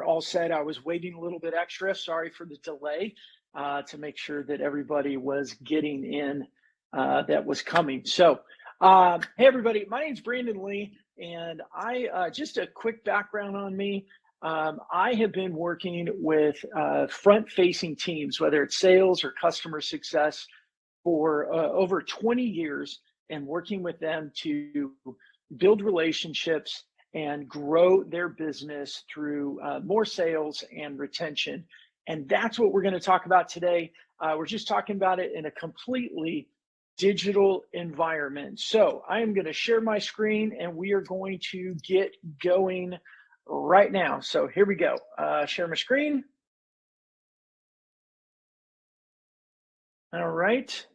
are all set. I was waiting a little bit extra. Sorry for the delay to make sure that everybody was getting in that was coming. So, hey, everybody, my name's Brandon Lee, and I just a quick background on me. I have been working with front-facing teams, whether it's sales or customer success, for over 20 years, and working with them to build relationships and grow their business through more sales and retention. And that's what we're going to talk about today. We're just talking about it in a completely digital environment. So I am going to share my screen and we are going to get going right now. So here we go. Share my screen. All right.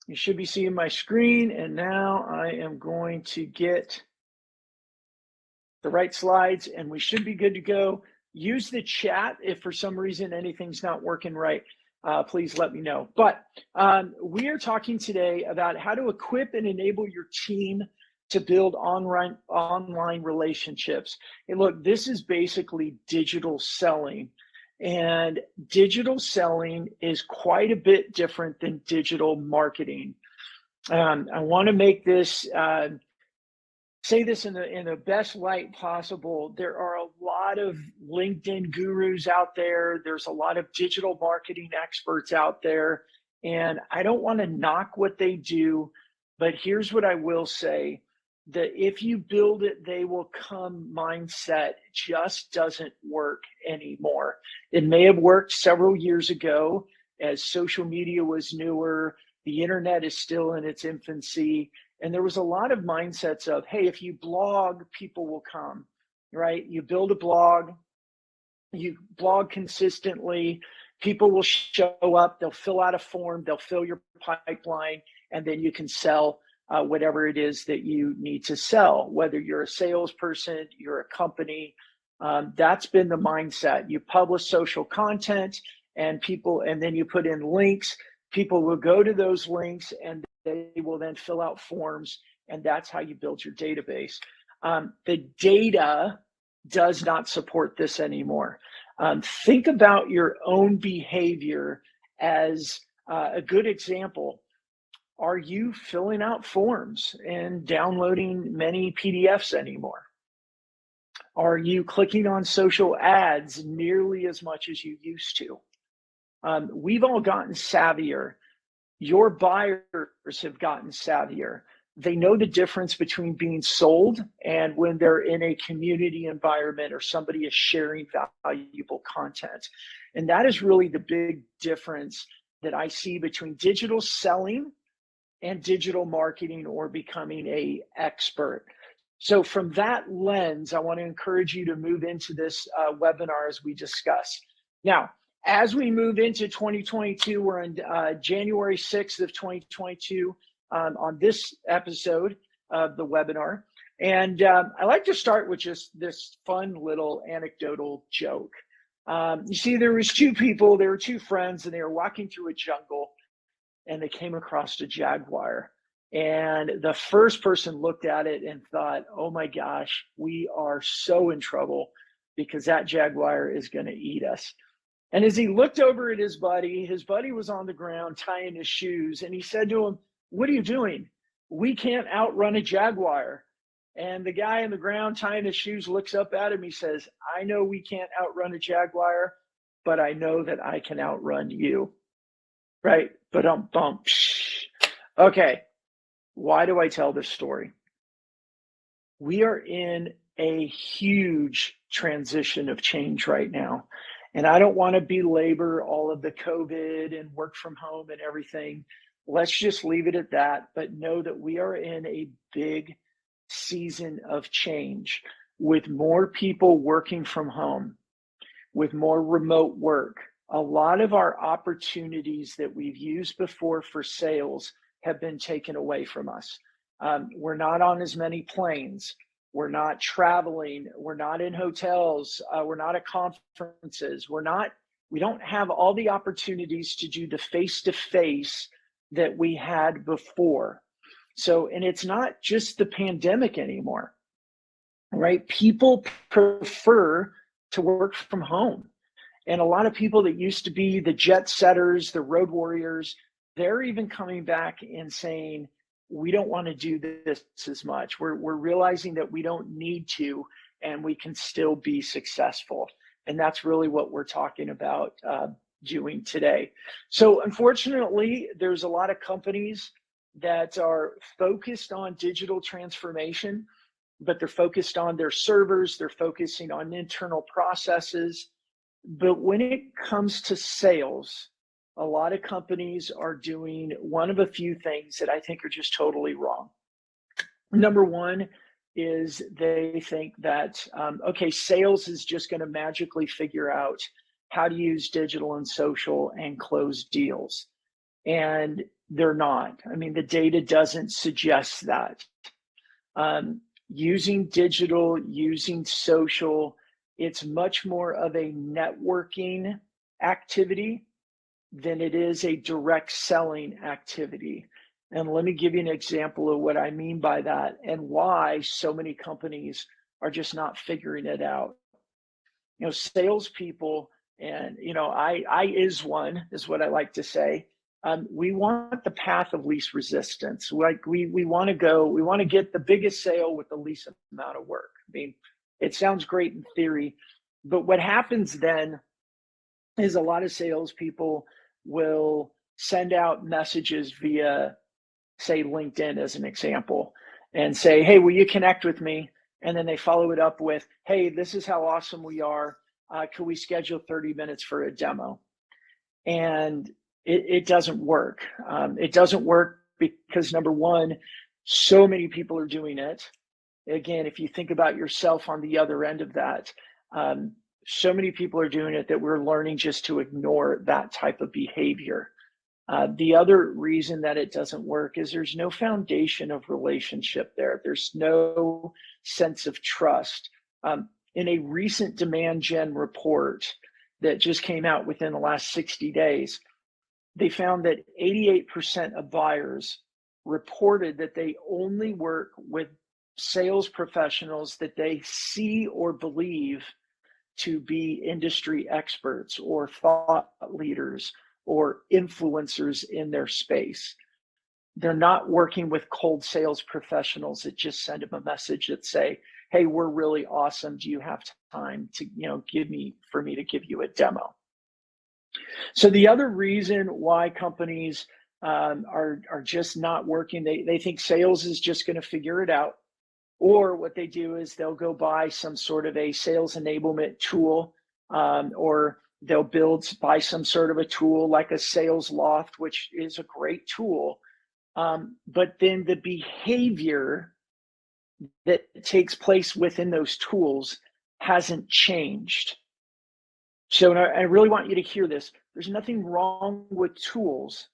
You should be seeing my screen. And now I am going to get the right slides and we should be good to go. Use the chat if for some reason anything's not working right. Please let me know. But we are talking today about how to equip and enable your team to build online relationships. And look, this is basically digital selling. And digital selling is quite a bit different than digital marketing. I want to make this say this in the best light possible. There are a lot of LinkedIn gurus out there. There's a lot of digital marketing experts out there. And I don't want to knock what they do, but here's what I will say. That if you build it, they will come mindset just doesn't work anymore. It may have worked several years ago as social media was newer. The internet is still in its infancy. And there was a lot of mindsets of, hey, if you blog, people will come, right? You build a blog, you blog consistently, people will show up, they'll fill out a form, they'll fill your pipeline, and then you can sell whatever it is that you need to sell, whether you're a salesperson, you're a company. That's been the mindset. You publish social content and then you put in links. People will go to those links and they will then fill out forms, and that's how you build your database. The data does not support this anymore. Think about your own behavior as a good example. Are you filling out forms and downloading many PDFs anymore? Are you clicking on social ads nearly as much as you used to? We've all gotten savvier. Your buyers have gotten savvier. They know the difference between being sold and when they're in a community environment or somebody is sharing valuable content. And that is really the big difference that I see between digital selling and digital marketing or becoming an expert. So from that lens, I want to encourage you to move into this webinar as we discuss. Now, as we move into 2022, we're on January 6th of 2022 on this episode of the webinar. And I like to start with just this fun little anecdotal joke. You see, there were two friends, and they were walking through a jungle, and they came across a jaguar. And the first person looked at it and thought, oh my gosh, we are so in trouble because that jaguar is going to eat us. And as he looked over at his buddy was on the ground tying his shoes, and he said to him, what are you doing? We can't outrun a jaguar. And the guy on the ground tying his shoes looks up at him. He says, I know we can't outrun a jaguar, but I know that I can outrun you. Right? Ba-dum-bum. Okay. Why do I tell this story? We are in a huge transition of change right now. And I don't want to belabor all of the COVID and work from home and everything. Let's just leave it at that. But know that we are in a big season of change with more people working from home, with more remote work. A lot of our opportunities that we've used before for sales have been taken away from us. We're not on as many planes. We're not traveling. We're not in hotels. We're not at conferences. We don't have all the opportunities to do the face-to-face that we had before. So, and it's not just the pandemic anymore, right? People prefer to work from home. And a lot of people that used to be the jet setters, the road warriors, they're even coming back and saying, we don't want to do this as much. We're realizing that we don't need to, and we can still be successful. And that's really what we're talking about doing today. So unfortunately, there's a lot of companies that are focused on digital transformation, but they're focused on their servers, they're focusing on internal processes. But when it comes to sales, a lot of companies are doing one of a few things that I think are just totally wrong. Number one is they think that, okay, sales is just going to magically figure out how to use digital and social and close deals. And they're not. I mean, the data doesn't suggest that. Using digital, using social, it's much more of a networking activity than it is a direct selling activity. And let me give you an example of what I mean by that and why so many companies are just not figuring it out. You know, salespeople, and I is one, is what I like to say. We want the path of least resistance. Like we want to get the biggest sale with the least amount of work. I mean, it sounds great in theory, but what happens then is a lot of salespeople will send out messages via, say, LinkedIn as an example, and say, hey, will you connect with me? And then they follow it up with, hey, this is how awesome we are. Can we schedule 30 minutes for a demo? And it doesn't work. It doesn't work because, number one, so many people are doing it. Again, if you think about yourself on the other end of that, so many people are doing it that we're learning just to ignore that type of behavior. The other reason that it doesn't work is there's no foundation of relationship there. There's no sense of trust. In a recent demand gen report that just came out within the last 60 days, they found that 88% of buyers reported that they only work with sales professionals that they see or believe to be industry experts or thought leaders or influencers in their space. They're not working with cold sales professionals that just send them a message that say, hey, we're really awesome. Do you have time to, for me to give you a demo? So the other reason why companies are just not working, they think sales is just going to figure it out. Or what they do is they'll go buy some sort of a sales enablement tool, or they'll buy some sort of a tool like a Sales Loft, which is a great tool. But then the behavior that takes place within those tools hasn't changed. So I really want you to hear this. There's nothing wrong with tools,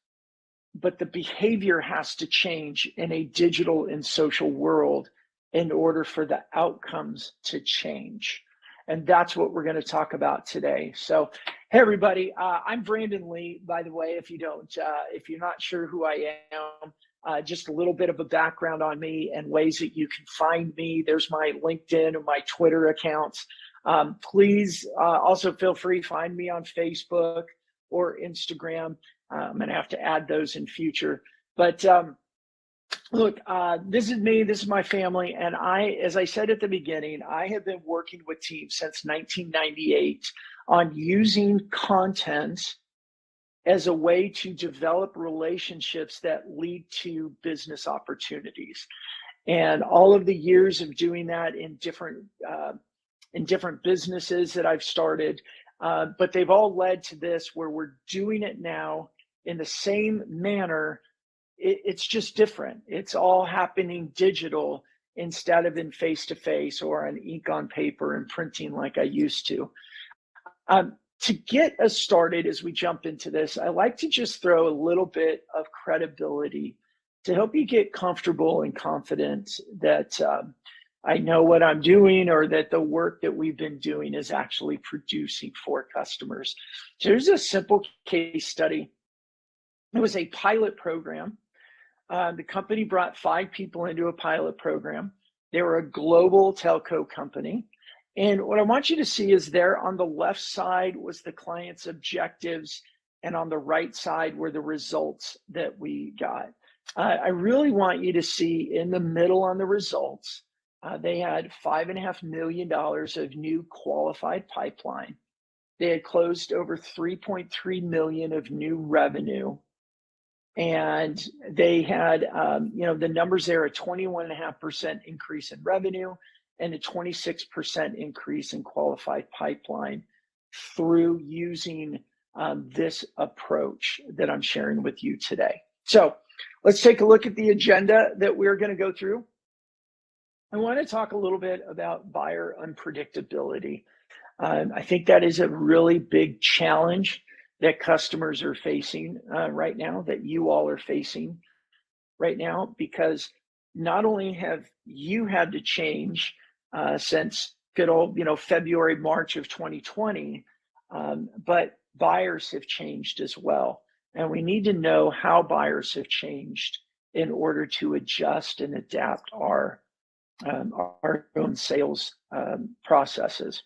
but the behavior has to change in a digital and social world in order for the outcomes to change. And that's what we're going to talk about today. So, hey, everybody, I'm Brandon Lee, by the way, if you're not sure who I am, just a little bit of a background on me and ways that you can find me. There's my LinkedIn and my Twitter accounts. Please also feel free to find me on Facebook or Instagram. I'm going to have to add those in future. But look, this is me, this is my family, and as I said at the beginning, I have been working with teams since 1998 on using content as a way to develop relationships that lead to business opportunities. And all of the years of doing that in different businesses that I've started, but they've all led to this where we're doing it now in the same manner. It's just different. It's all happening digital instead of in face-to-face or on ink on paper and printing like I used to. To get us started as we jump into this, I like to just throw a little bit of credibility to help you get comfortable and confident that I know what I'm doing, or that the work that we've been doing is actually producing for customers. So here's a simple case study. It was a pilot program. The company brought 5 people into a pilot program. They were a global telco company, And what I want you to see is there on the left side was the client's objectives, and on the right side were the results that we got. I really want you to see in the middle on the results, they had $5.5 million of new qualified pipeline. They had closed over 3.3 million of new revenue. And they had, the numbers there, a 21.5% increase in revenue and a 26% increase in qualified pipeline through using this approach that I'm sharing with you today. So let's take a look at the agenda that we're going to go through. I want to talk a little bit about buyer unpredictability. I think that is a really big challenge that customers are facing right now, that you all are facing right now, because not only have you had to change since good old, February, March of 2020, but buyers have changed as well. And we need to know how buyers have changed in order to adjust and adapt our own sales processes.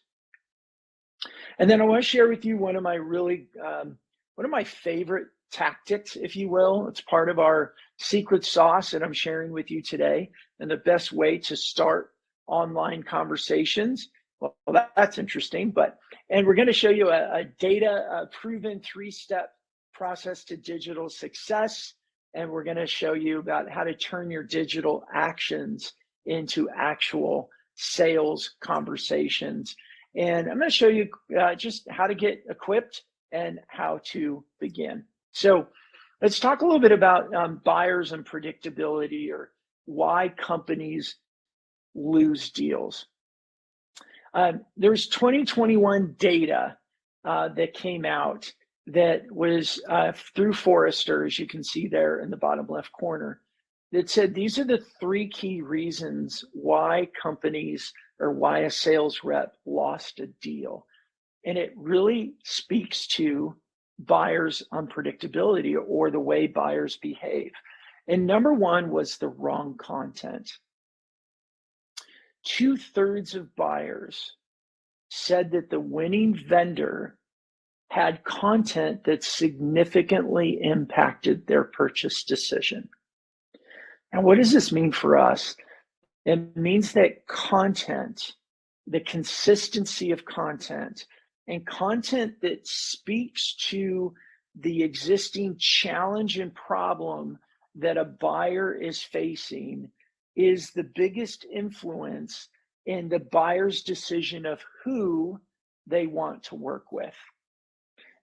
And then I want to share with you one of my favorite tactics, if you will. It's part of our secret sauce that I'm sharing with you today, and the best way to start online conversations. Well, that's interesting, and we're going to show you a data proven 3-step process to digital success, and we're going to show you about how to turn your digital actions into actual sales conversations. And I'm going to show you just how to get equipped and how to begin. So let's talk a little bit about buyers and predictability, or why companies lose deals. There's 2021 data that came out that was through Forrester, as you can see there in the bottom left corner, that said these are the 3 key reasons why companies, or why a sales rep lost a deal. And it really speaks to buyers' unpredictability, or the way buyers behave. And number 1 was the wrong content. 2/3 of buyers said that the winning vendor had content that significantly impacted their purchase decision. And what does this mean for us? It means that content, the consistency of content, and content that speaks to the existing challenge and problem that a buyer is facing, is the biggest influence in the buyer's decision of who they want to work with.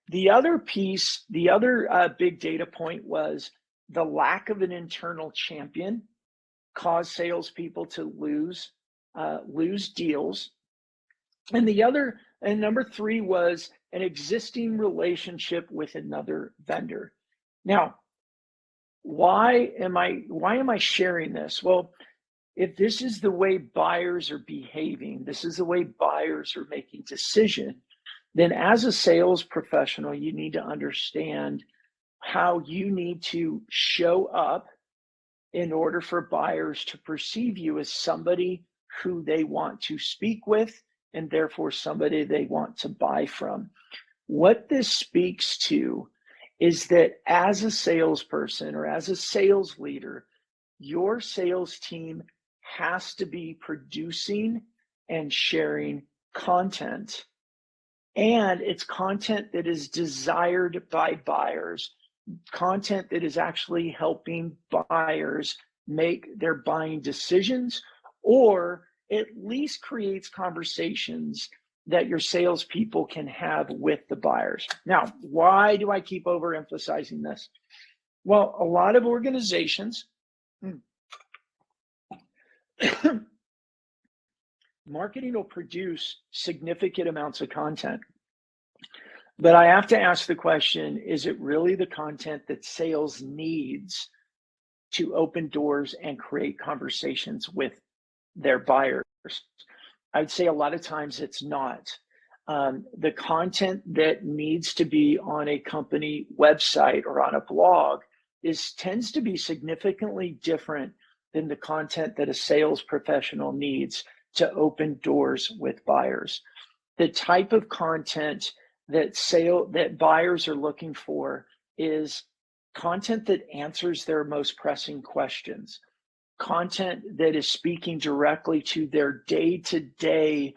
The other piece, the other big data point, was the lack of an internal champion caused salespeople to lose deals. And number 3 was an existing relationship with another vendor. Now, why am I sharing this? Well, if this is the way buyers are behaving, this is the way buyers are making decisions, then as a sales professional, you need to understand how you need to show up in order for buyers to perceive you as somebody who they want to speak with, and therefore somebody they want to buy from. What this speaks to is that as a salesperson, or as a sales leader, your sales team has to be producing and sharing content. And it's content that is desired by buyers, content that is actually helping buyers make their buying decisions, or at least creates conversations that your salespeople can have with the buyers. Now, why do I keep overemphasizing this? Well, a lot of organizations, marketing will produce significant amounts of content. But I have to ask the question, is it really the content that sales needs to open doors and create conversations with their buyers? I'd say a lot of times it's not. The content that needs to be on a company website or on a blog tends to be significantly different than the content that a sales professional needs to open doors with buyers. The type of content that buyers are looking for is content that answers their most pressing questions, content that is speaking directly to their day-to-day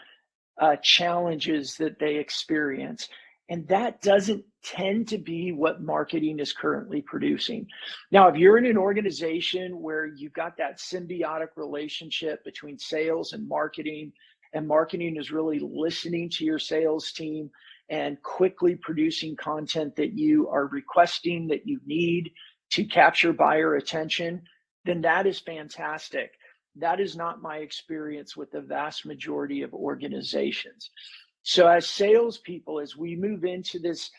challenges that they experience. And that doesn't tend to be what marketing is currently producing. Now, if you're in an organization where you've got that symbiotic relationship between sales and marketing is really listening to your sales team and quickly producing content that you are requesting that you need to capture buyer attention, then that is fantastic. That is not my experience with the vast majority of organizations. So as salespeople, as we move into this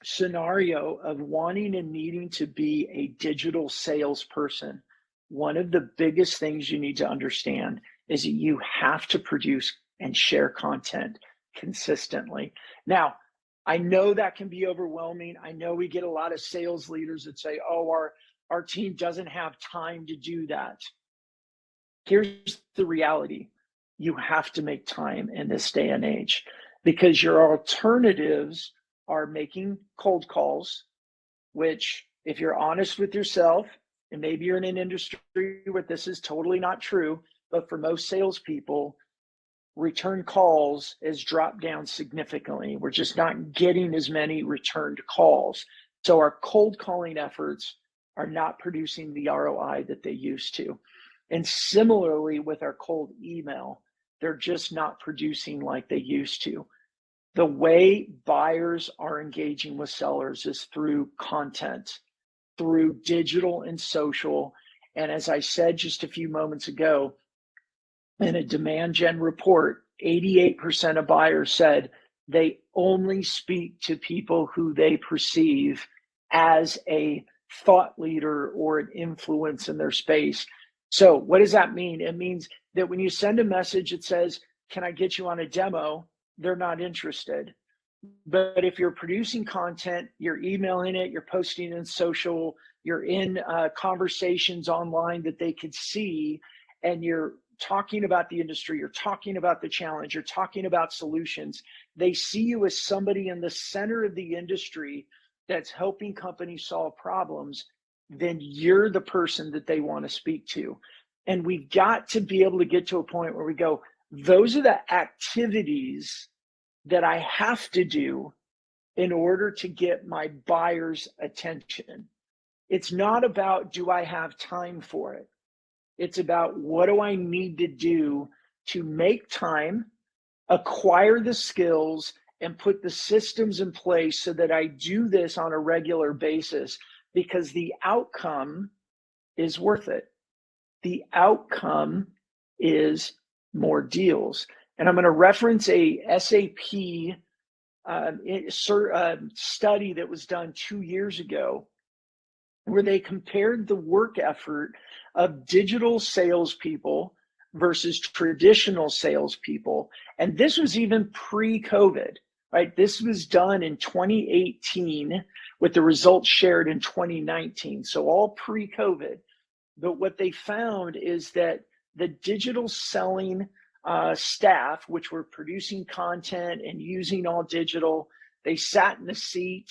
scenario of wanting and needing to be a digital salesperson, one of the biggest things you need to understand is that you have to produce and share content consistently. Now, I know that can be overwhelming. I know we get a lot of sales leaders that say, oh, our team doesn't have time to do that. Here's the reality. You have to make time in this day and age because your alternatives are making cold calls, which if you're honest with yourself, and maybe you're in an industry where this is totally not true, but for most salespeople, return calls has dropped down significantly. We're just not getting as many returned calls. So our cold calling efforts are not producing the ROI that they used to. And similarly with our cold email, they're just not producing like they used to. The way buyers are engaging with sellers is through content, through digital and social. And as I said just a few moments ago, in a demand gen report, 88% of buyers said they only speak to people who they perceive as a thought leader or an influence in their space. So what does that mean? It means that when you send a message that says, can I get you on a demo? They're not interested. But if you're producing content, you're emailing it, you're posting in social, you're in conversations online that they could see, and you're talking about the industry, you're talking about the challenge, you're talking about solutions, they see you as somebody in the center of the industry that's helping companies solve problems, then you're the person that they want to speak to. And we've got to be able to get to a point where we go, those are the activities that I have to do in order to get my buyer's attention. It's not about, do I have time for it? It's about, what do I need to do to make time, acquire the skills, and put the systems in place so that I do this on a regular basis, because the outcome is worth it. The outcome is more deals. And I'm going to reference a SAP study that was done 2 years ago, where they compared the work effort of digital salespeople versus traditional salespeople. And this was even pre-COVID, right? This was done in 2018 with the results shared in 2019. So all pre-COVID. But what they found is that the digital selling staff, which were producing content and using all digital, they sat in the seat.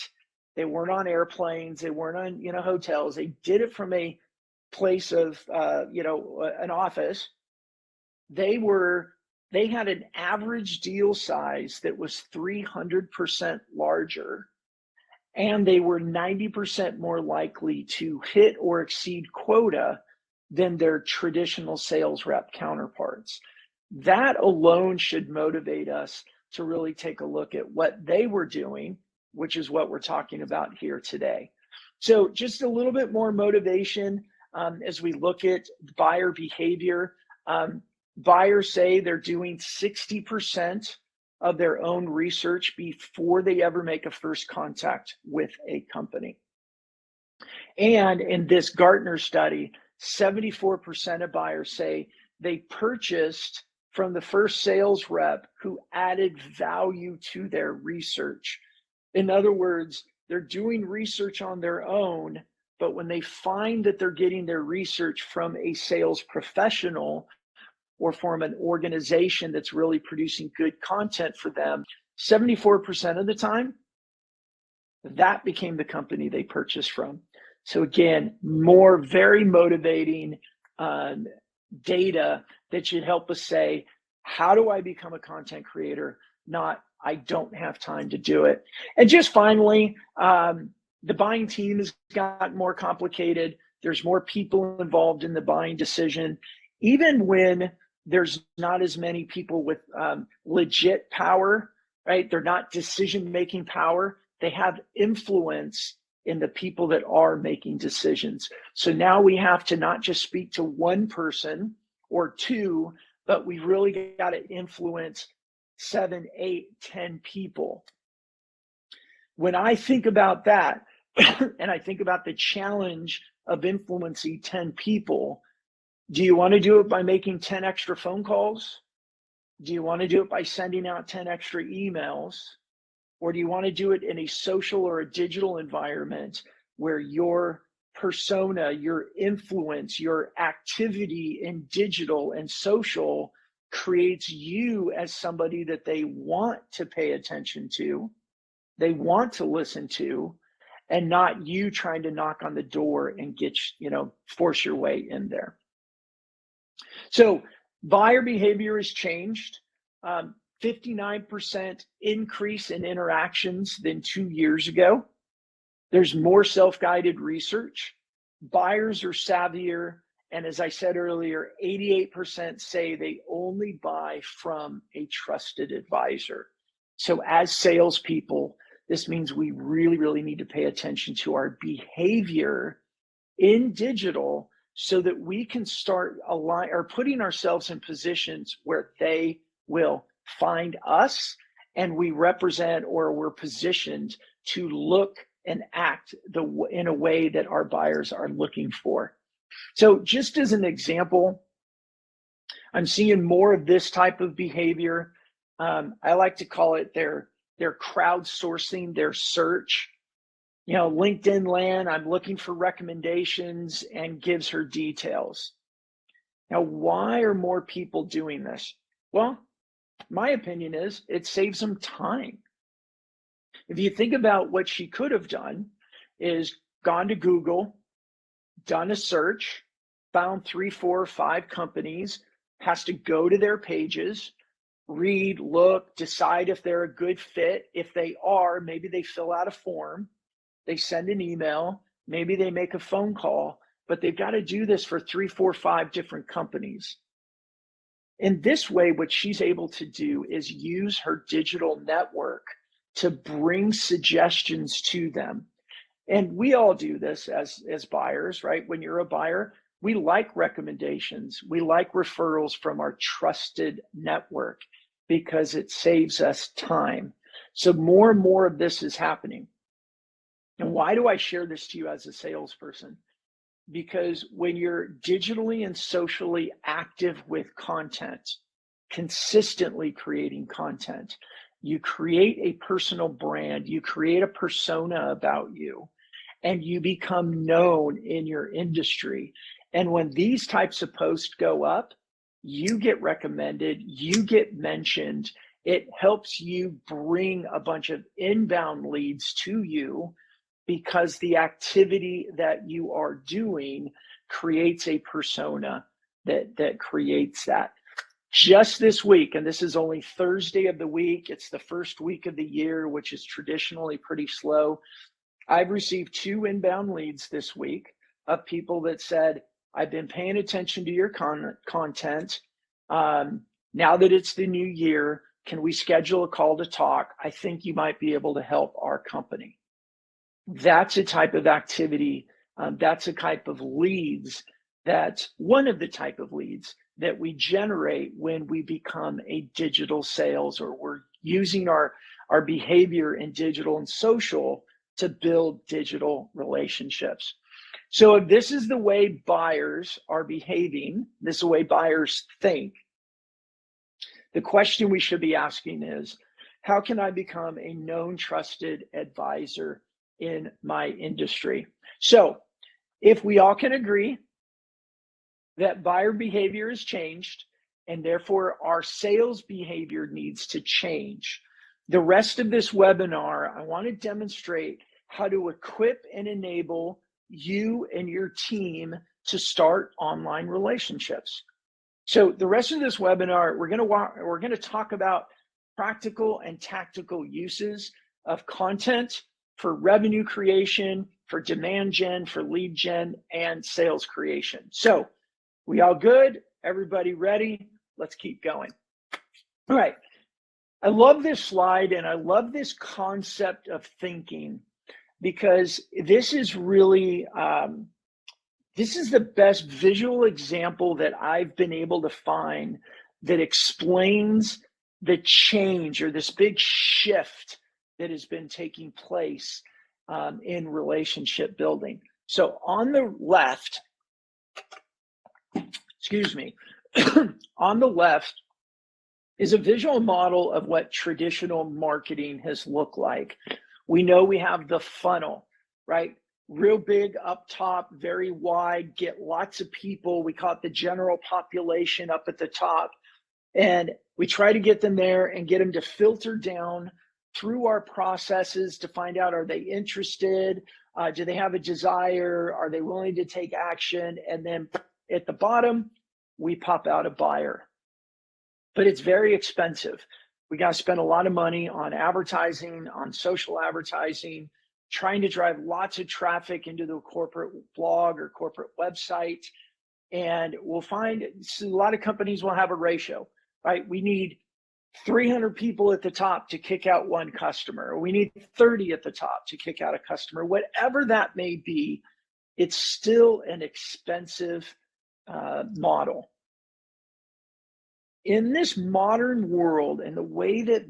They weren't on airplanes. They weren't on, hotels. They did it from a place of, an office. They had an average deal size that was 300% larger, and they were 90% more likely to hit or exceed quota than their traditional sales rep counterparts. That alone should motivate us to really take a look at what they were doing, which is what we're talking about here today. So just a little bit more motivation as we look at buyer behavior. Buyers say they're doing 60% of their own research before they ever make a first contact with a company. And in this Gartner study, 74% of buyers say they purchased from the first sales rep who added value to their research. In other words, they're doing research on their own, but when they find that they're getting their research from a sales professional or form an organization that's really producing good content for them, 74% of the time, that became the company they purchased from. So again, more very motivating data that should help us say, how do I become a content creator? Not, I don't have time to do it. And just finally, the buying team has gotten more complicated. There's more people involved in the buying decision. Even when there's not as many people with legit power, right? They're not decision-making power. They have influence in the people that are making decisions. So now we have to not just speak to one person or two, but we really got to influence 7, 8, 10 people. When I think about that, and I think about the challenge of influencing 10 people, do you want to do it by making 10 extra phone calls? Do you want to do it by sending out 10 extra emails? Or do you want to do it in a social or a digital environment where your persona, your influence, your activity in digital and social creates you as somebody that they want to pay attention to, they want to listen to, and not you trying to knock on the door and get, force your way in there. So buyer behavior has changed. 59% increase in interactions than 2 years ago. There's more self-guided research. Buyers are savvier. And as I said earlier, 88% say they only buy from a trusted advisor. So as salespeople, this means we really, really need to pay attention to our behavior in digital so that we can start putting ourselves in positions where they will find us and we represent, or we're positioned to look and act in a way that our buyers are looking for. So just as an example, I'm seeing more of this type of behavior. I like to call it they're crowdsourcing their search. LinkedIn land, I'm looking for recommendations, and gives her details. Now, why are more people doing this? Well, my opinion is it saves them time. If you think about what she could have done, is gone to Google, done a search, found 3, 4, 5 companies, has to go to their pages, read, look, decide if they're a good fit. If they are, maybe they fill out a form, they send an email, maybe they make a phone call, but they've got to do this for 3, 4, 5 different companies. In this way, what she's able to do is use her digital network to bring suggestions to them. And we all do this as buyers, right? When you're a buyer, we like recommendations. We like referrals from our trusted network because it saves us time. So more and more of this is happening. And why do I share this to you as a salesperson? Because when you're digitally and socially active with content, consistently creating content, you create a personal brand, you create a persona about you, and you become known in your industry. And when these types of posts go up, you get recommended, you get mentioned. It helps you bring a bunch of inbound leads to you, because the activity that you are doing creates a persona that creates that. Just this week, and this is only Thursday of the week, it's the first week of the year, which is traditionally pretty slow. I've received 2 inbound leads this week of people that said, I've been paying attention to your content. Now that it's the new year, can we schedule a call to talk? I think you might be able to help our company. That's a type of activity. That's a type of leads. That's one of the type of leads that we generate when we become a digital sales, or we're using our behavior in digital and social to build digital relationships. So if this is the way buyers are behaving, this is the way buyers think, the question we should be asking is, how can I become a known, trusted advisor in my industry? So if we all can agree that buyer behavior has changed and therefore our sales behavior needs to change. The rest of this webinar, I want to demonstrate how to equip and enable you and your team to start online relationships. So the rest of this webinar, we're going to talk about practical and tactical uses of content for revenue creation, for demand gen, for lead gen, and sales creation. So we all good? Everybody ready? Let's keep going. All right. I love this slide and I love this concept of thinking, because this is really, this is the best visual example that I've been able to find that explains the change or this big shift that has been taking place in relationship building. So on the left, excuse me, on the left is a visual model of what traditional marketing has looked like. We know we have the funnel, right? Real big up top, very wide, get lots of people. We call it the general population up at the top. And we try to get them there and get them to filter down through our processes to find out, are they interested? Do they have a desire? Are they willing to take action? And then at the bottom, we pop out a buyer. But it's very expensive. We got to spend a lot of money on advertising, on social advertising, trying to drive lots of traffic into the corporate blog or corporate website. And we'll find a lot of companies will have a ratio, right? We need 300 people at the top to kick out one customer, or we need 30 at the top to kick out a customer. Whatever that may be, it's still an expensive model. In this modern world and the way that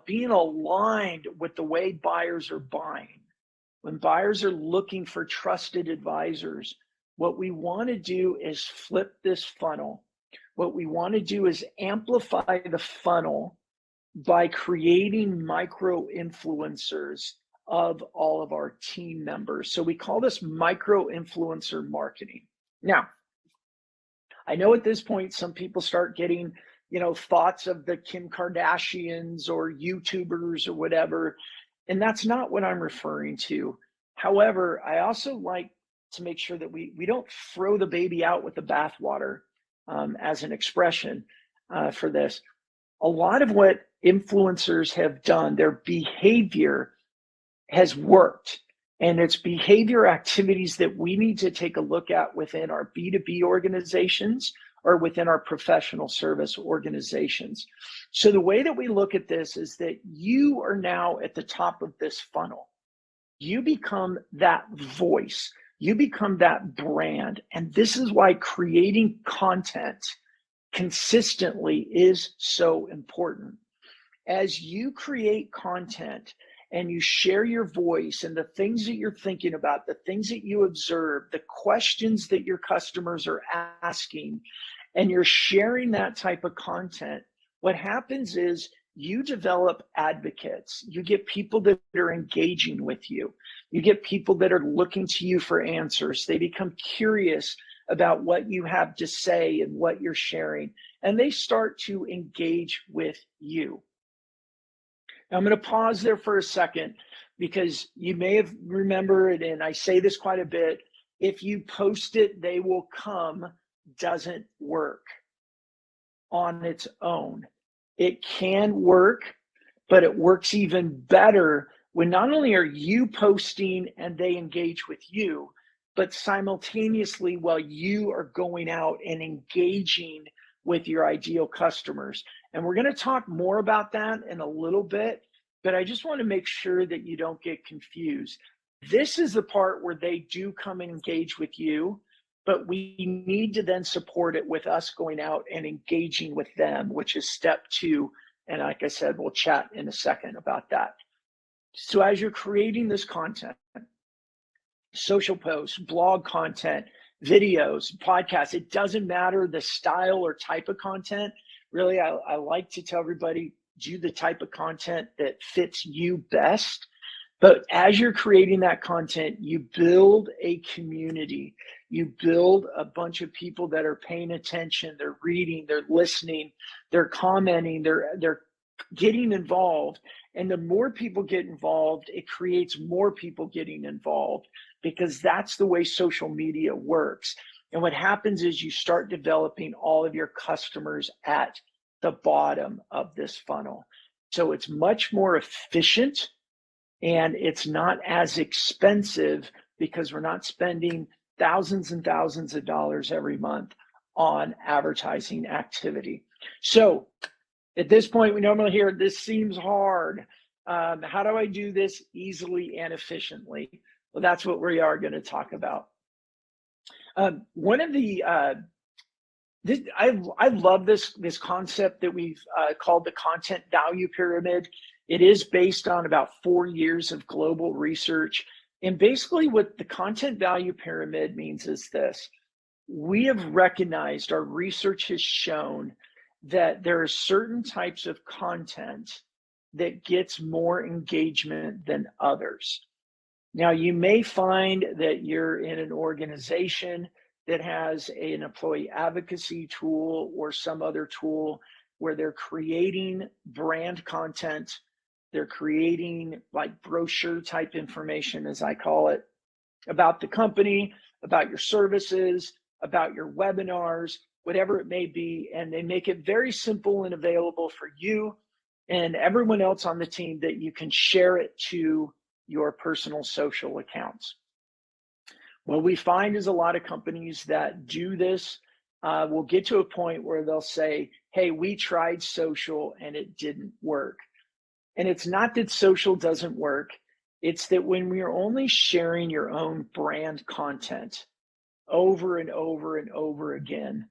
being aligned with the way buyers are buying, when buyers are looking for trusted advisors, what we want to do is flip this funnel. What we want to do is amplify the funnel by creating micro influencers of all of our team members. So we call this micro influencer marketing. Now, I know at this point, some people start getting, thoughts of the Kim Kardashians or YouTubers or whatever, and that's not what I'm referring to. However, I also like to make sure that we don't throw the baby out with the bathwater as an expression for this. A lot of what influencers have done, their behavior has worked. And it's behavior activities that we need to take a look at within our B2B organizations or within our professional service organizations. So the way that we look at this is that you are now at the top of this funnel. You become that voice. You become that brand. And this is why creating content consistently is so important. As you create content, and you share your voice and the things that you're thinking about, the things that you observe, the questions that your customers are asking, and you're sharing that type of content, what happens is you develop advocates. You get people that are engaging with you. You get people that are looking to you for answers. They become curious about what you have to say and what you're sharing, and they start to engage with you. I'm going to pause there for a second because you may have remembered, and I say this quite a bit, if you post it, they will come, doesn't work on its own. It can work, but it works even better when not only are you posting and they engage with you, but simultaneously while you are going out and engaging with your ideal customers. And we're going to talk more about that in a little bit, but I just want to make sure that you don't get confused. This is the part where they do come and engage with you, but we need to then support it with us going out and engaging with them, which is step 2. And like I said, we'll chat in a second about that. So as you're creating this content, social posts, blog content, videos, podcasts, it doesn't matter the style or type of content. Really, I like to tell everybody, do the type of content that fits you best. But as you're creating that content, you build a community. You build a bunch of people that are paying attention, they're reading, they're listening, they're commenting, they're getting involved. And the more people get involved, it creates more people getting involved, because that's the way social media works. And what happens is you start developing all of your customers at the bottom of this funnel. So it's much more efficient, and it's not as expensive, because we're not spending thousands and thousands of dollars every month on advertising activity. So at this point, we normally hear, this seems hard. How do I do this easily and efficiently? Well, that's what we are going to talk about. One of the I love this concept that we've called the content value pyramid. It is based on about 4 years of global research. And basically what the content value pyramid means is this: we have recognized, our research has shown, that there are certain types of content that gets more engagement than others. Now, you may find that you're in an organization that has an employee advocacy tool or some other tool where they're creating brand content. They're creating like brochure type information, as I call it, about the company, about your services, about your webinars, whatever it may be. And they make it very simple and available for you and everyone else on the team, that you can share it to your personal social accounts. What we find is a lot of companies that do this will get to a point where they'll say, hey, we tried social and it didn't work. And it's not that social doesn't work. It's that when we are only sharing your own brand content over and over and over again,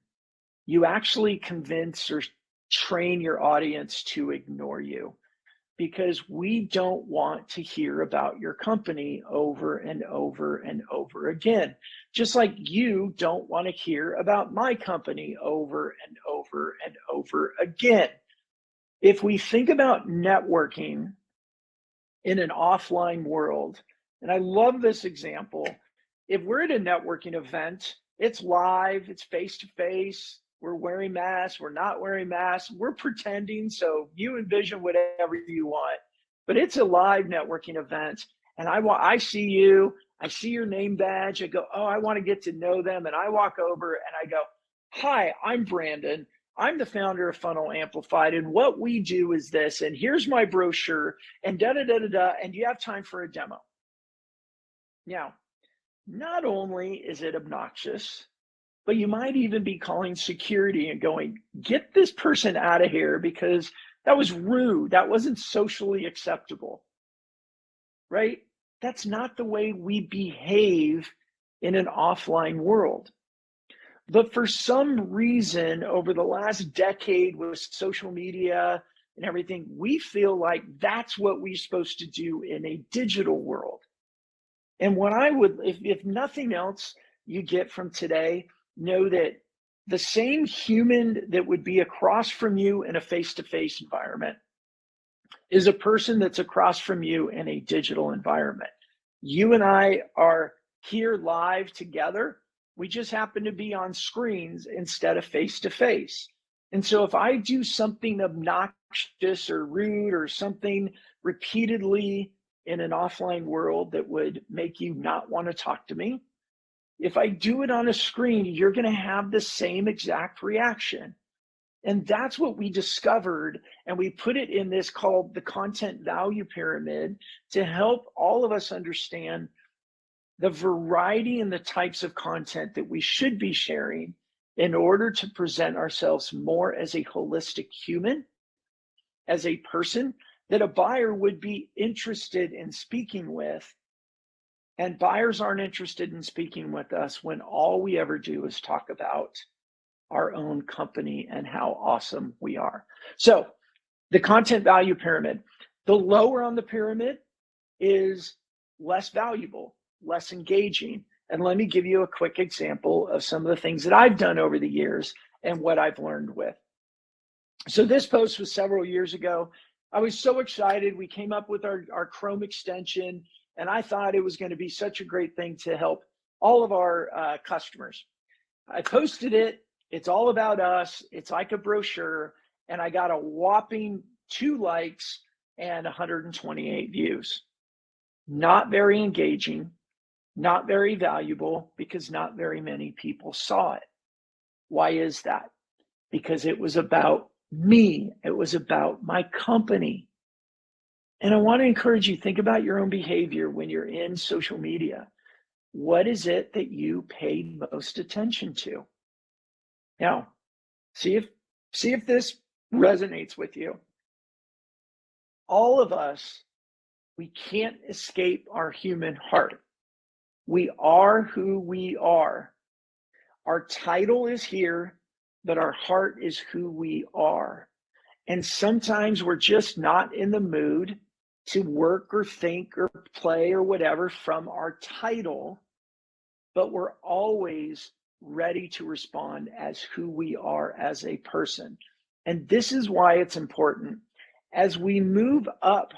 you actually convince or train your audience to ignore you, because we don't want to hear about your company over and over and over again. Just like you don't want to hear about my company over and over and over again. If we think about networking in an offline world, and I love this example, if we're at a networking event, it's live, it's face-to-face, we're wearing masks, we're not wearing masks, we're pretending, so you envision whatever you want. But it's a live networking event, and I see you, I see your name badge, I go, oh, I want to get to know them, and I walk over and I go, hi, I'm Brandon, I'm the founder of FunnelAmplified, and what we do is this, and here's my brochure, and da-da-da-da-da, and you have time for a demo. Now, not only is it obnoxious, but you might even be calling security and going, get this person out of here, because that was rude. That wasn't socially acceptable, right? That's not the way we behave in an offline world. But for some reason, over the last decade with social media and everything, we feel like that's what we're supposed to do in a digital world. And what I would, if nothing else you get from today, know that the same human that would be across from you in a face-to-face environment is a person that's across from you in a digital environment. You and I are here live together. We just happen to be on screens instead of face-to-face. And so if I do something obnoxious or rude or something repeatedly in an offline world that would make you not want to talk to me, if I do it on a screen, you're going to have the same exact reaction. And that's what we discovered. And we put it in this called the content value pyramid to help all of us understand the variety and the types of content that we should be sharing in order to present ourselves more as a holistic human, as a person that a buyer would be interested in speaking with. And buyers aren't interested in speaking with us when all we ever do is talk about our own company and how awesome we are. So the content value pyramid, the lower on the pyramid is less valuable, less engaging. And let me give you a quick example of some of the things that I've done over the years and what I've learned with. So this post was several years ago. I was so excited. We came up with our Chrome extension, and I thought it was going to be such a great thing to help all of our customers. I posted it. It's all about us. It's like a brochure. And I got a whopping 2 likes and 128 views. Not very engaging, not very valuable, because not very many people saw it. Why is that? Because it was about me. It was about my company. And I want to encourage you, think about your own behavior when you're in social media. What is it that you pay most attention to? Now, see if this resonates with you. All of us, we can't escape our human heart. We are who we are. Our title is here, but our heart is who we are. And sometimes we're just not in the mood to work or think or play or whatever from our title, but we're always ready to respond as who we are as a person. And this is why it's important. As we move up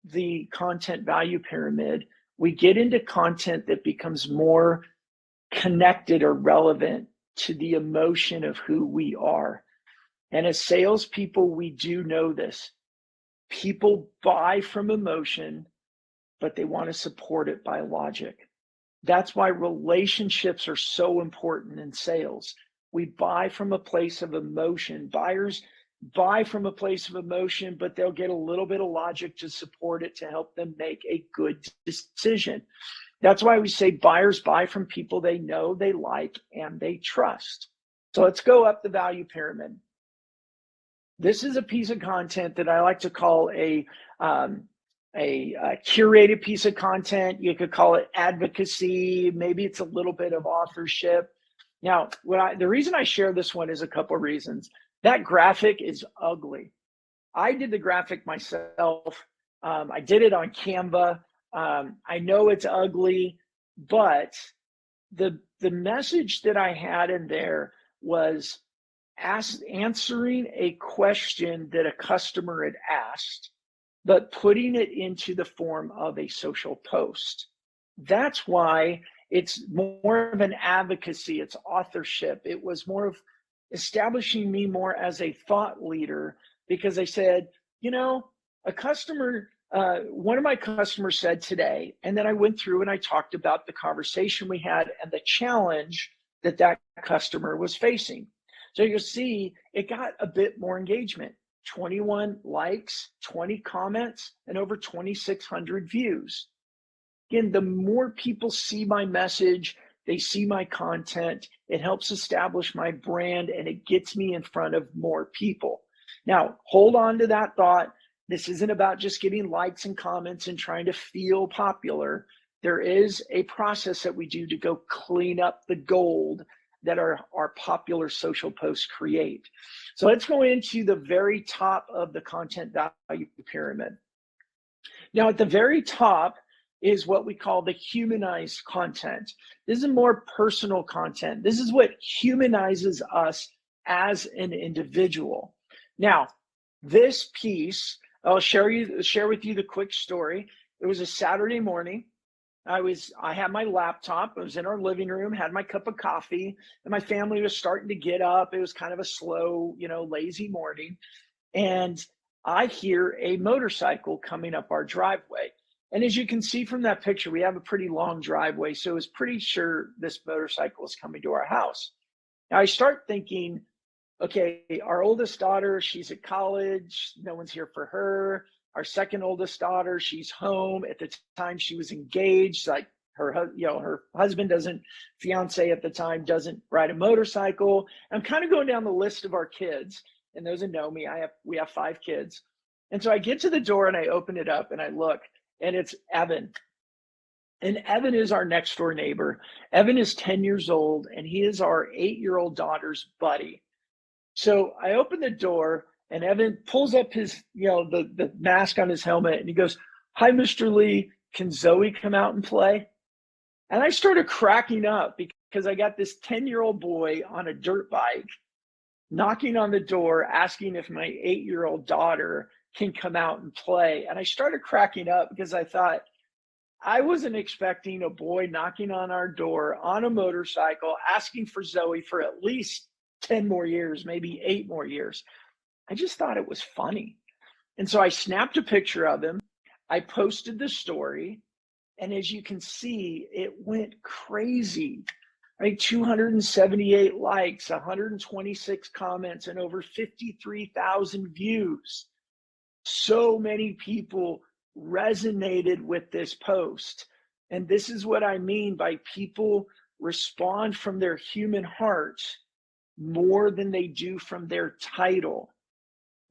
the content value pyramid, we get into content that becomes more connected or relevant to the emotion of who we are. And as salespeople, we do know this. People buy from emotion, but they want to support it by logic. That's why relationships are so important in sales. We buy from a place of emotion. Buyers buy from a place of emotion, but they'll get a little bit of logic to support it to help them make a good decision. That's why we say buyers buy from people they know, they like, and they trust. So let's go up the value pyramid. This is a piece of content that I like to call a curated piece of content. You could call it advocacy. Maybe it's a little bit of authorship. Now, the reason I share this one is a couple of reasons. That graphic is ugly. I did the graphic myself. I did it on Canva. I know it's ugly, but the message that I had in there was answering a question that a customer had asked, but putting it into the form of a social post. That's why it's more of an advocacy, it's authorship. It was more of establishing me more as a thought leader, because I said, you know, a customer, one of my customers said today, and then I went through and I talked about the conversation we had and the challenge that that customer was facing. So you'll see it got a bit more engagement, 21 likes, 20 comments, and over 2,600 views. Again, the more people see my message, they see my content, it helps establish my brand and it gets me in front of more people. Now, hold on to that thought. This isn't about just getting likes and comments and trying to feel popular. There is a process that we do to go clean up the gold that our popular social posts create. So let's go into the very top of the content value pyramid. Now, at the very top is what we call the humanized content. This is more personal content. This is what humanizes us as an individual. Now, this piece, I'll share with you the quick story. It was a Saturday morning. I had my laptop. I was in our living room, had my cup of coffee, and my family was starting to get up. It was kind of a slow, lazy morning. And I hear a motorcycle coming up our driveway. And as you can see from that picture, we have a pretty long driveway. So I was pretty sure this motorcycle is coming to our house. Now I start thinking, okay, our oldest daughter, she's at college. No one's here for her. Our second oldest daughter, she's home. At the time she was engaged, like her husband fiance at the time doesn't ride a motorcycle. I'm kind of going down the list of our kids. And those that know me, we have 5 kids. And so I get to the door and I open it up and I look, and it's Evan. And Evan is our next door neighbor. Evan is 10 years old and he is our 8-year-old daughter's buddy. So I open the door and Evan pulls up his, the mask on his helmet and he goes, "Hi, Mr. Lee, can Zoe come out and play?" And I started cracking up because I got this 10-year-old boy on a dirt bike knocking on the door, asking if my 8-year-old daughter can come out and play. And I started cracking up because I thought, I wasn't expecting a boy knocking on our door on a motorcycle, asking for Zoe for at least 10 more years, maybe 8 more years. I just thought it was funny. And so I snapped a picture of him. I posted the story. And as you can see, it went crazy, right? 278 likes, 126 comments, and over 53,000 views. So many people resonated with this post. And this is what I mean by people respond from their human hearts more than they do from their title.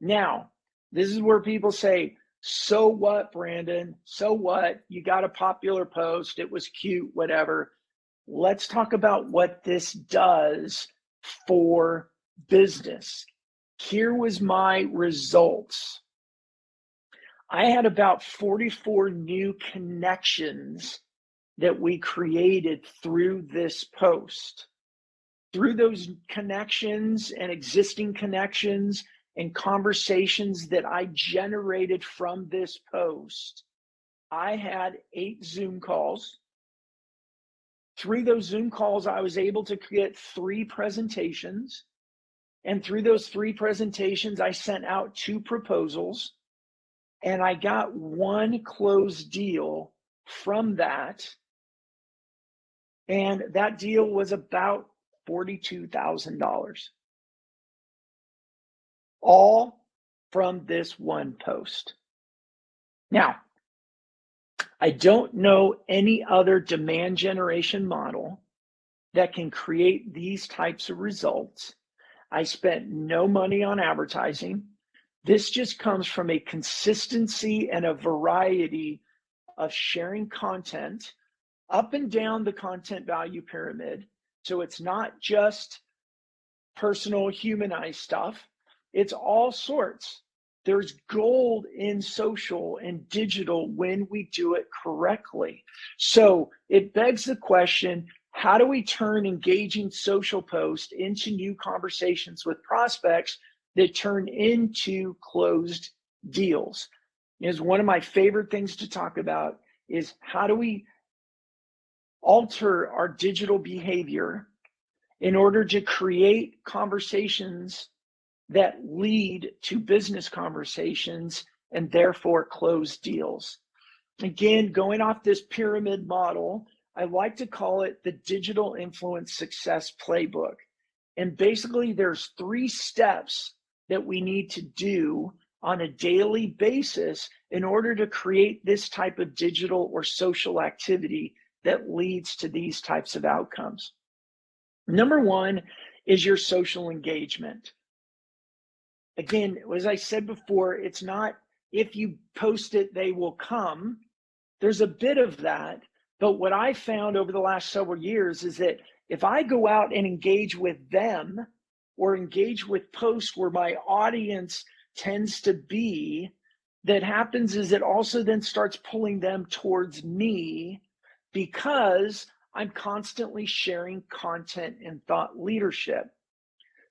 Now, this is where people say, so what, Brandon? So what? You got a popular post. It was cute, whatever. Let's talk about what this does for business. Here was my results. I had about 44 new connections that we created through this post. Through those connections and existing connections and conversations that I generated from this post, I had 8 Zoom calls. Through those Zoom calls, I was able to get 3 presentations. And through those 3 presentations, I sent out 2 proposals. And I got 1 closed deal from that. And that deal was about $42,000. All from this one post. Now, I don't know any other demand generation model that can create these types of results. I spent no money on advertising. This just comes from a consistency and a variety of sharing content up and down the content value pyramid. So it's not just personal, humanized stuff. It's all sorts. There's gold in social and digital when we do it correctly. So it begs the question, how do we turn engaging social posts into new conversations with prospects that turn into closed deals? Is one of my favorite things to talk about is how do we alter our digital behavior in order to create conversations that lead to business conversations and therefore closed deals. Again, going off this pyramid model, I like to call it the Digital Influence Success Playbook. And basically there's 3 steps that we need to do on a daily basis in order to create this type of digital or social activity that leads to these types of outcomes. Number 1 is your social engagement. Again, as I said before, it's not if you post it, they will come. There's a bit of that. But what I found over the last several years is that if I go out and engage with them or engage with posts where my audience tends to be, that happens is it also then starts pulling them towards me because I'm constantly sharing content and thought leadership.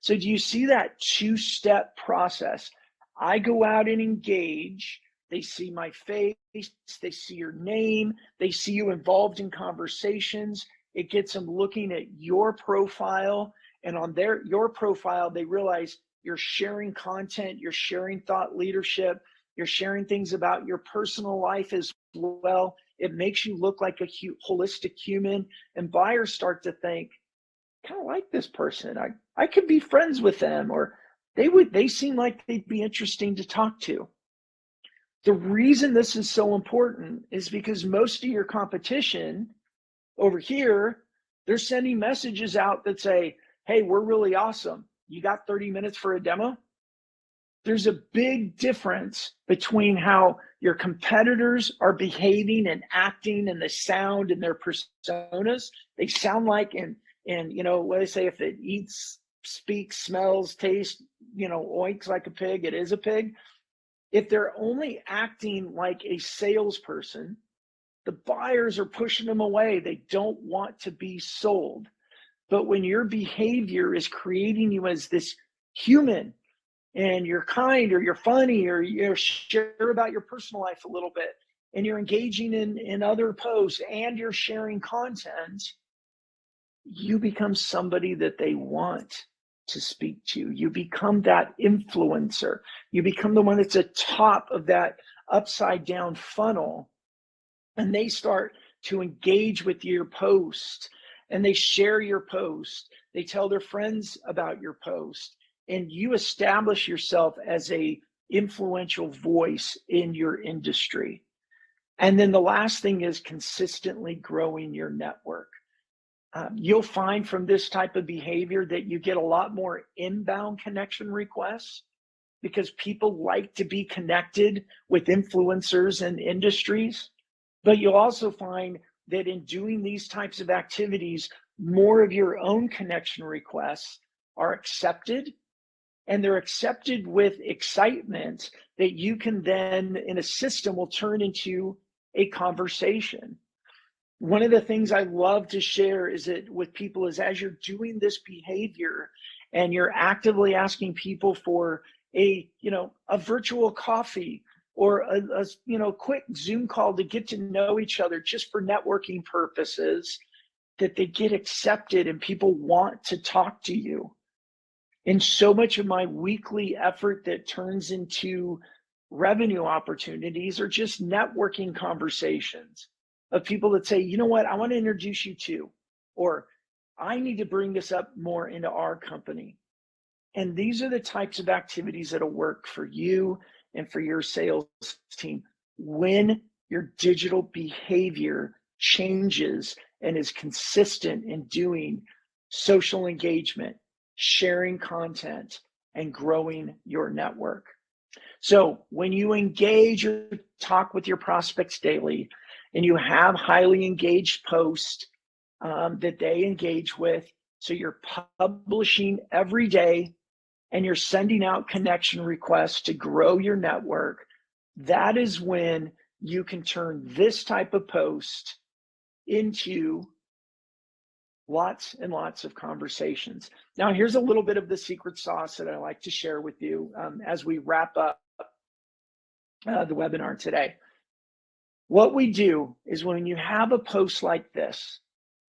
So do you see that 2-step process? I go out and engage. They see my face. They see your name. They see you involved in conversations. It gets them looking at your profile. And on your profile, they realize you're sharing content. You're sharing thought leadership. You're sharing things about your personal life as well. It makes you look like a holistic human. And buyers start to think, kind of like this person. I could be friends with them, or they seem like they'd be interesting to talk to. The reason this is so important is because most of your competition over here, they're sending messages out that say, hey, we're really awesome. You got 30 minutes for a demo? There's a big difference between how your competitors are behaving and acting and the sound and their personas. They sound like, and you know, what they say, if it eats, speaks, smells, tastes, you know, oinks like a pig, it is a pig. If they're only acting like a salesperson, the buyers are pushing them away. They don't want to be sold. But when your behavior is creating you as this human, and you're kind, or you're funny, or you share about your personal life a little bit, and you're engaging in other posts and you're sharing content, you become somebody that they want to speak to. You become that influencer. You become the one that's at top of that upside down funnel, and they start to engage with your post, and they share your post. They tell their friends about your post, and you establish yourself as a influential voice in your industry. And then the last thing is consistently growing your network. You'll find from this type of behavior that you get a lot more inbound connection requests because people like to be connected with influencers and industries. But you'll also find that in doing these types of activities, more of your own connection requests are accepted, and they're accepted with excitement that you can then, in a system, will turn into a conversation. One of the things I love to share is that with people is as you're doing this behavior and you're actively asking people for a virtual coffee or a quick Zoom call to get to know each other just for networking purposes, that they get accepted and people want to talk to you. And so much of my weekly effort that turns into revenue opportunities are just networking conversations of people that say, you know what, I want to introduce you to, or I need to bring this up more into our company. And these are the types of activities that'll work for you and for your sales team when your digital behavior changes and is consistent in doing social engagement, sharing content, and growing your network. So when you engage or talk with your prospects daily, and you have highly engaged posts that they engage with, so you're publishing every day and you're sending out connection requests to grow your network, that is when you can turn this type of post into lots and lots of conversations. Now, here's a little bit of the secret sauce that I like to share with you as we wrap up the webinar today. What we do is when you have a post like this,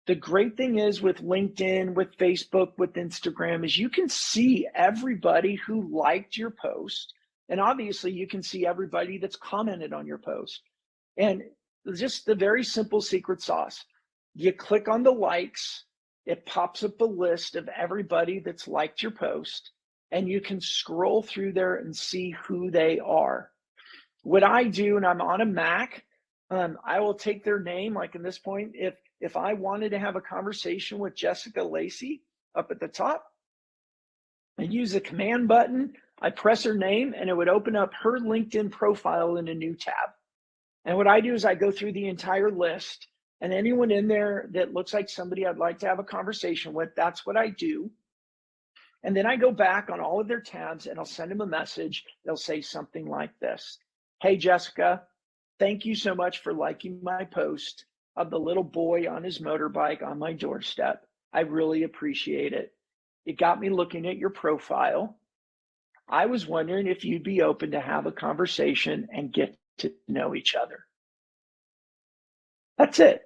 the great thing is with LinkedIn, with Facebook, with Instagram, is you can see everybody who liked your post. And obviously you can see everybody that's commented on your post. And just the very simple secret sauce, you click on the likes, it pops up a list of everybody that's liked your post, and you can scroll through there and see who they are. What I do, and I'm on a Mac, I will take their name, like in this point, if I wanted to have a conversation with Jessica Lacey up at the top, I use the command button, I press her name, and it would open up her LinkedIn profile in a new tab. And what I do is I go through the entire list, and anyone in there that looks like somebody I'd like to have a conversation with, that's what I do. And then I go back on all of their tabs and I'll send them a message. They'll say something like this: "Hey, Jessica, thank you so much for liking my post of the little boy on his motorbike on my doorstep. I really appreciate it. It got me looking at your profile. I was wondering if you'd be open to have a conversation and get to know each other." That's it.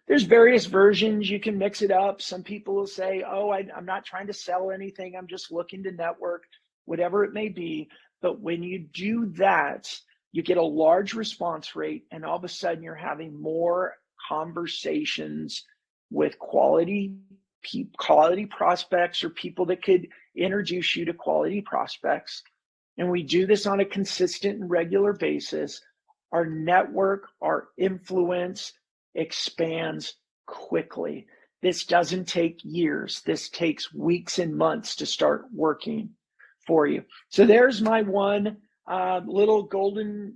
There's various versions. You can mix it up. Some people will say, oh, I'm not trying to sell anything. I'm just looking to network, whatever it may be. But when you do that, you get a large response rate, and all of a sudden you're having more conversations with quality prospects or people that could introduce you to quality prospects. And we do this on a consistent and regular basis. Our network, our influence expands quickly. This doesn't take years. This takes weeks and months to start working for you. So there's my one little golden,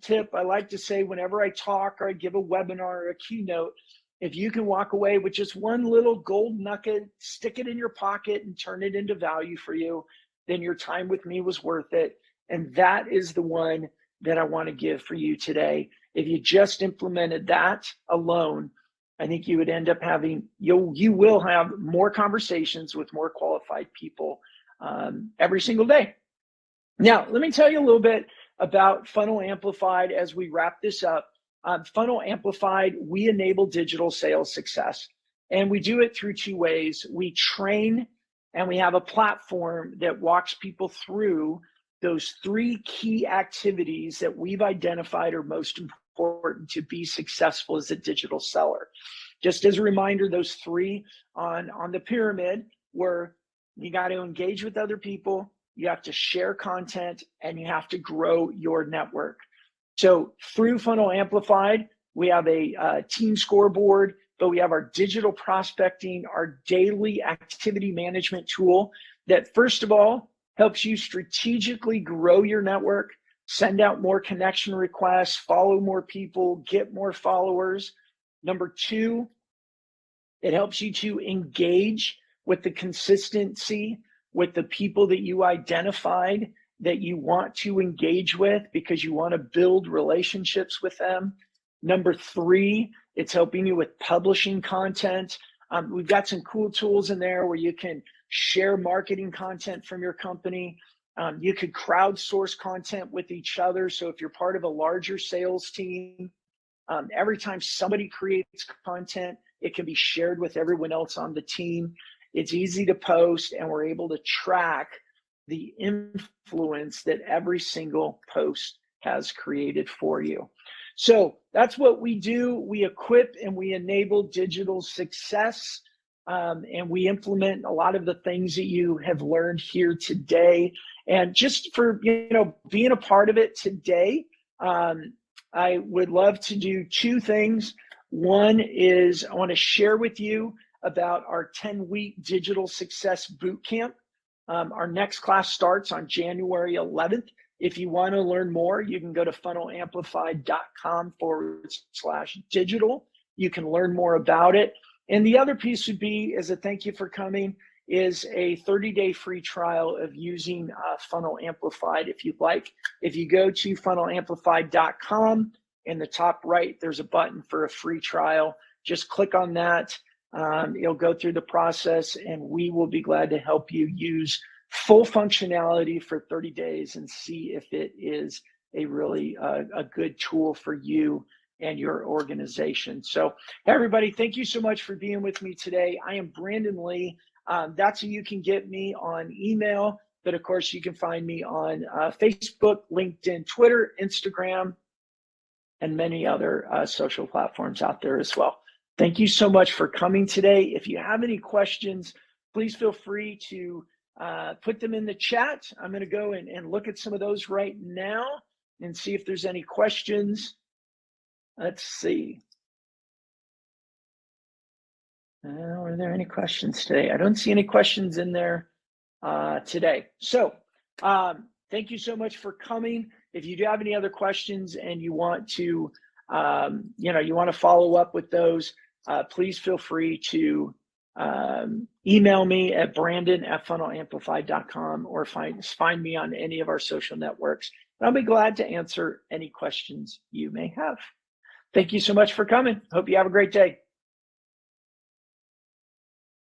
tip. I like to say whenever I talk or I give a webinar or a keynote, if you can walk away with just one little gold nugget, stick it in your pocket and turn it into value for you, then your time with me was worth it. And that is the one that I want to give for you today. If you just implemented that alone, I think you would end up having, you will have more conversations with more qualified people every single day. Now, let me tell you a little bit about FunnelAmplified as we wrap this up. Funnel Amplified, we enable digital sales success. And we do it through two ways. We train, and we have a platform that walks people through those three key activities that we've identified are most important to be successful as a digital seller. Just as a reminder, those three on the pyramid were: you got to engage with other people, you have to share content, and you have to grow your network. So through Funnel Amplified, we have a team scoreboard, but we have our digital prospecting, our daily activity management tool that, first of all, helps you strategically grow your network, send out more connection requests, follow more people, get more followers. Number two, it helps you to engage with the consistency with the people that you identified that you want to engage with because you want to build relationships with them. Number three, it's helping you with publishing content. We've got some cool tools in there where you can share marketing content from your company. You could crowdsource content with each other. So if you're part of a larger sales team, every time somebody creates content, it can be shared with everyone else on the team. It's easy to post, and we're able to track the influence that every single post has created for you. So that's what we do. We equip and we enable digital success, and we implement a lot of the things that you have learned here today. And just for being a part of it today, I would love to do two things. One is I want to share with you about our 10-week digital success bootcamp. Our next class starts on January 11th. If you want to learn more, you can go to FunnelAmplified.com/digital. You can learn more about it. And the other piece would be, as a thank you for coming, is a 30-day free trial of using Funnel Amplified if you'd like. If you go to FunnelAmplified.com, in the top right, there's a button for a free trial. Just click on that. It'll go through the process, and we will be glad to help you use full functionality for 30 days and see if it is a really a good tool for you and your organization. So everybody, thank you so much for being with me today. I am Brandon Lee. That's how you can get me on email, but of course you can find me on Facebook, LinkedIn, Twitter, Instagram, and many other social platforms out there as well. Thank you so much for coming today. If you have any questions, please feel free to put them in the chat. I'm going to go and look at some of those right now and see if there's any questions. Let's see. Are there any questions today? I don't see any questions in there today. So thank you so much for coming. If you do have any other questions and you want to, you want to follow up with those, please feel free to email me at brandon@funnelamplified.com or find me on any of our social networks. And I'll be glad to answer any questions you may have. Thank you so much for coming. Hope you have a great day.